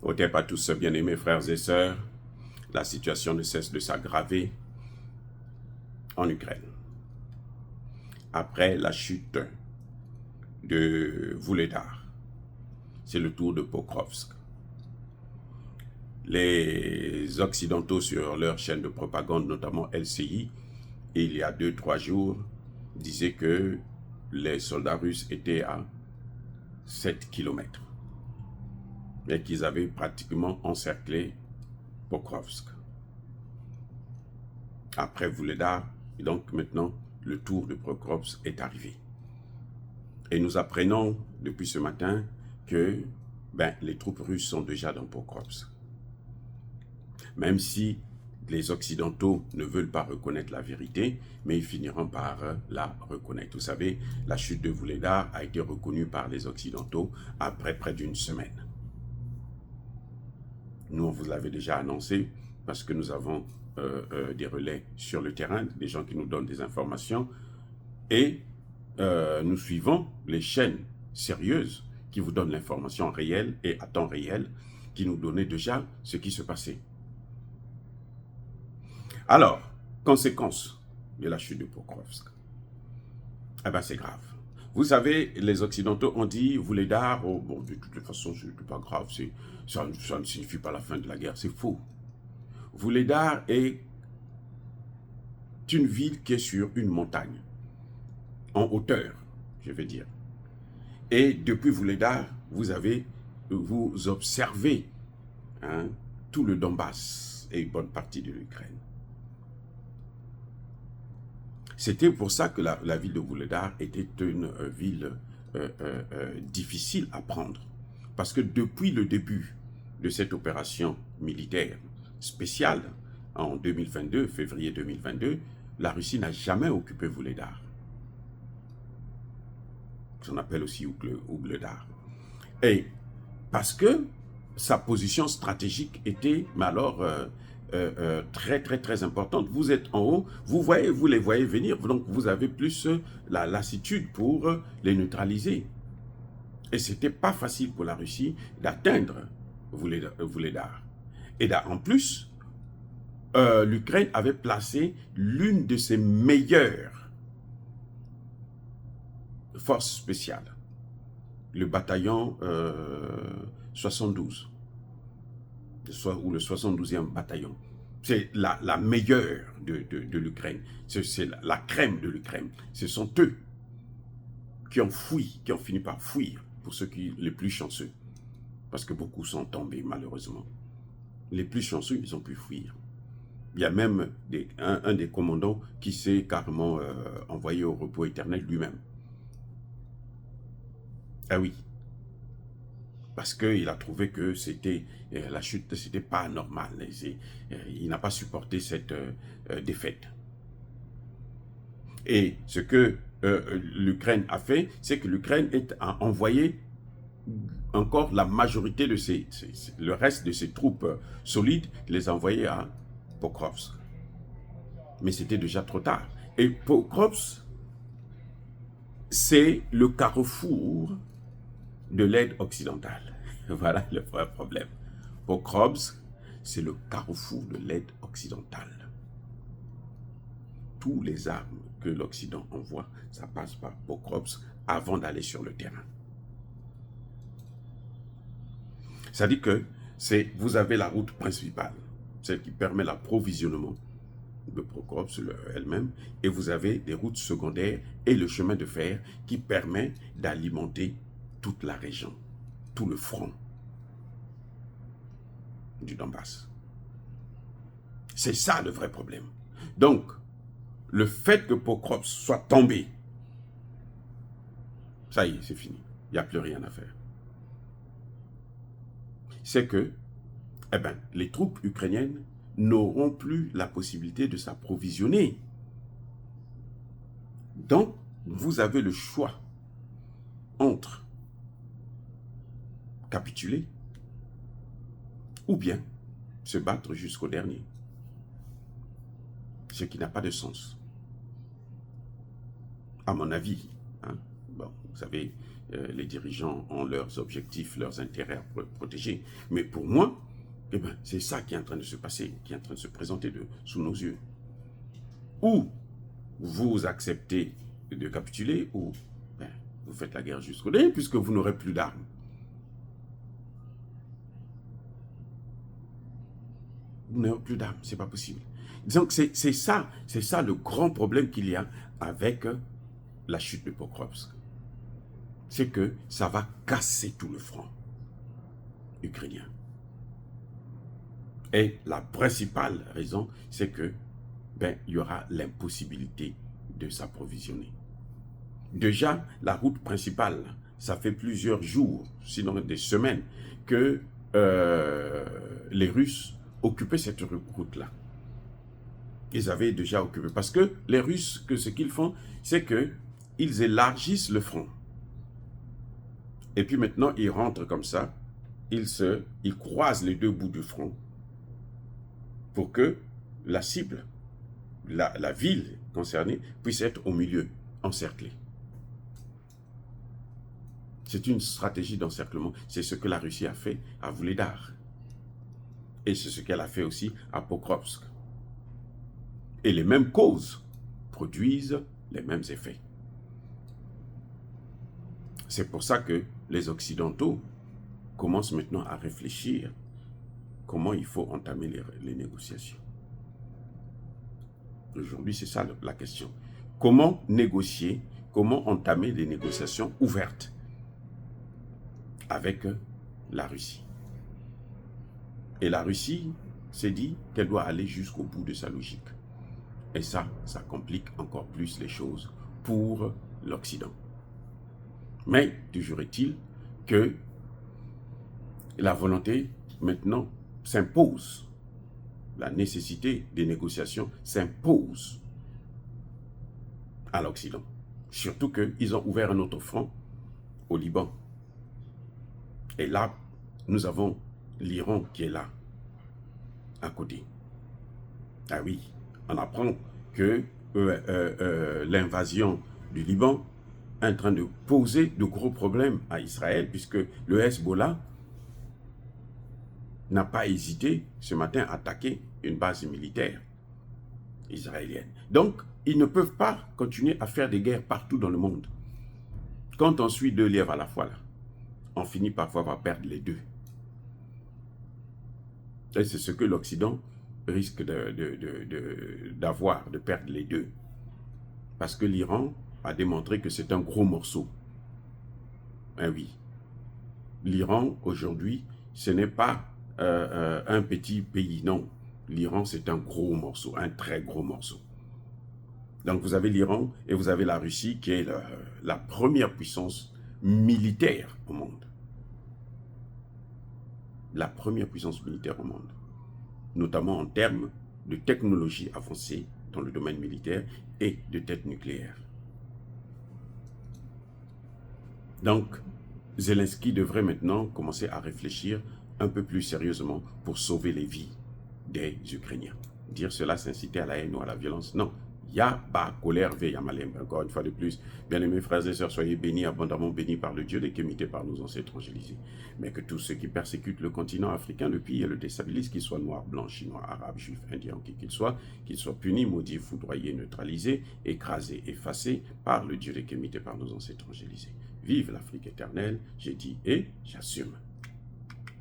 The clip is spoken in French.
Au TEP à tous, bien-aimés frères et sœurs, la situation ne cesse de s'aggraver en Ukraine. Après la chute de Vuhledar, c'est le tour de Pokrovsk. Les Occidentaux sur leur chaîne de propagande, notamment LCI, il y a 2-3 jours, disaient que les soldats russes étaient à 7 km et qu'ils avaient pratiquement encerclé Pokrovsk. Après Vuhledar, et donc maintenant, le tour de Pokrovsk est arrivé. Et nous apprenons depuis ce matin que les troupes russes sont déjà dans Pokrovsk. Même si les Occidentaux ne veulent pas reconnaître la vérité, mais ils finiront par la reconnaître. Vous savez, la chute de Vuhledar a été reconnue par les Occidentaux après près d'une semaine. Nous, on vous l'avait déjà annoncé parce que nous avons des relais sur le terrain, des gens qui nous donnent des informations, et nous suivons les chaînes sérieuses qui vous donnent l'information réelle et à temps réel, qui nous donnaient déjà ce qui se passait. Alors, conséquence de la chute de Pokrovsk, c'est grave. Vous savez, les Occidentaux ont dit, Vuhledar, oh, bon, de toute façon, ce n'est pas grave, ça ne signifie pas la fin de la guerre, c'est faux. Vuhledar est une ville qui est sur une montagne, en hauteur, je vais dire. Et depuis Vuhledar, vous observez tout le Donbass et une bonne partie de l'Ukraine. C'était pour ça que la ville de Vuhledar était une ville difficile à prendre. Parce que depuis le début de cette opération militaire spéciale, en 2022, février 2022, la Russie n'a jamais occupé Vuhledar. On appelle aussi Vuhledar. Et parce que sa position stratégique était, mais alors, très, très, très importante. Vous êtes en haut, vous les voyez venir, donc vous avez plus la lassitude pour les neutraliser. Et ce n'était pas facile pour la Russie d'atteindre Vuhledar. Et en plus, l'Ukraine avait placé l'une de ses meilleures forces spéciales, le bataillon 72, ou le 72e bataillon. C'est la meilleure de l'Ukraine. C'est la crème de l'Ukraine. Ce sont eux qui ont fui, qui ont fini par fuir, pour ceux les plus chanceux. Parce que beaucoup sont tombés, malheureusement. Les plus chanceux, ils ont pu fuir. Il y a même un des commandants qui s'est carrément envoyé au repos éternel lui-même. Ah oui. Parce qu'il a trouvé que la chute, c'était pas normal. Il n'a pas supporté cette défaite. Et ce que l'Ukraine a fait, c'est que l'Ukraine a envoyé encore la majorité de le reste de ses troupes solides, les a envoyées à Pokrovsk. Mais c'était déjà trop tard. Et Pokrovsk, c'est le carrefour de l'aide occidentale. Voilà le vrai problème. Pokrovsk, c'est le carrefour de l'aide occidentale. Tous les armes que l'Occident envoie, ça passe par Pokrovsk avant d'aller sur le terrain. C'est-à-dire que vous avez la route principale, celle qui permet l'approvisionnement de Pokrovsk elle-même, et vous avez des routes secondaires et le chemin de fer qui permet d'alimenter toute la région, tout le front du Donbass. C'est ça le vrai problème. Donc, le fait que Pokrovsk soit tombé, ça y est, c'est fini. Il n'y a plus rien à faire. C'est que les troupes ukrainiennes n'auront plus la possibilité de s'approvisionner. Donc, vous avez le choix entre capituler ou bien se battre jusqu'au dernier. Ce qui n'a pas de sens. À mon avis, bon, vous savez, les dirigeants ont leurs objectifs, leurs intérêts à protéger. Mais pour moi, eh ben, c'est ça qui est en train de se passer, qui est en train de se présenter sous nos yeux. Ou vous acceptez de capituler, ou ben, vous faites la guerre jusqu'au dernier, puisque vous n'aurez plus d'armes. Vous n'aurez plus d'armes, c'est pas possible. Donc c'est ça le grand problème qu'il y a avec la chute de Pokrovsk. C'est que ça va casser tout le front ukrainien. Et la principale raison, c'est que il y aura l'impossibilité de s'approvisionner. Déjà, la route principale, ça fait plusieurs jours, sinon des semaines, que les Russes occupaient cette route-là. Ils avaient déjà occupé. Parce que les Russes, ce qu'ils font, c'est qu'ils élargissent le front. Et puis maintenant, ils rentrent comme ça, ils croisent les deux bouts du front pour que la cible, la ville concernée, puisse être au milieu, encerclée. C'est une stratégie d'encerclement. C'est ce que la Russie a fait à Vuhledar. Et c'est ce qu'elle a fait aussi à Pokrovsk. Et les mêmes causes produisent les mêmes effets. C'est pour ça que les Occidentaux commencent maintenant à réfléchir comment il faut entamer les négociations. Aujourd'hui, c'est ça la question. Comment négocier, comment entamer des négociations ouvertes avec la Russie. Et la Russie s'est dit qu'elle doit aller jusqu'au bout de sa logique. Et ça complique encore plus les choses pour l'Occident. Mais toujours est-il que la volonté maintenant s'impose. La nécessité des négociations s'impose à l'Occident. Surtout qu'ils ont ouvert un autre front au Liban. Et là, nous avons l'Iran qui est là, à côté. Ah oui, on apprend que l'invasion du Liban est en train de poser de gros problèmes à Israël, puisque le Hezbollah n'a pas hésité ce matin à attaquer une base militaire israélienne. Donc, ils ne peuvent pas continuer à faire des guerres partout dans le monde. Quand on suit deux lièvres à la fois, là, on finit parfois par perdre les deux. Et c'est ce que l'Occident risque d'avoir, de perdre les deux. Parce que l'Iran a démontré que c'est un gros morceau. Ah oui. L'Iran, aujourd'hui, ce n'est pas un petit pays, non. L'Iran, c'est un gros morceau, un très gros morceau. Donc vous avez l'Iran et vous avez la Russie qui est la première puissance militaire au monde. La première puissance militaire au monde. Notamment en termes de technologie avancée dans le domaine militaire et de tête nucléaire. Donc, Zelensky devrait maintenant commencer à réfléchir un peu plus sérieusement pour sauver les vies des Ukrainiens. Dire cela, c'est inciter à la haine ou à la violence. Non. Yaba, colère, veyamalem. Encore une fois de plus, bien-aimés frères et sœurs, soyez bénis, abondamment bénis par le Dieu des Kémités, par nos ancêtres évangélisés. Mais que tous ceux qui persécutent le continent africain, le pillent et le déstabilisent, qu'ils soient noirs, blancs, chinois, arabes, juifs, indiens, qui qu'ils soient punis, maudits, foudroyés, neutralisés, écrasés, effacés par le Dieu des Kémités, par nos ancêtres évangélisés. Vive l'Afrique éternelle, j'ai dit et j'assume.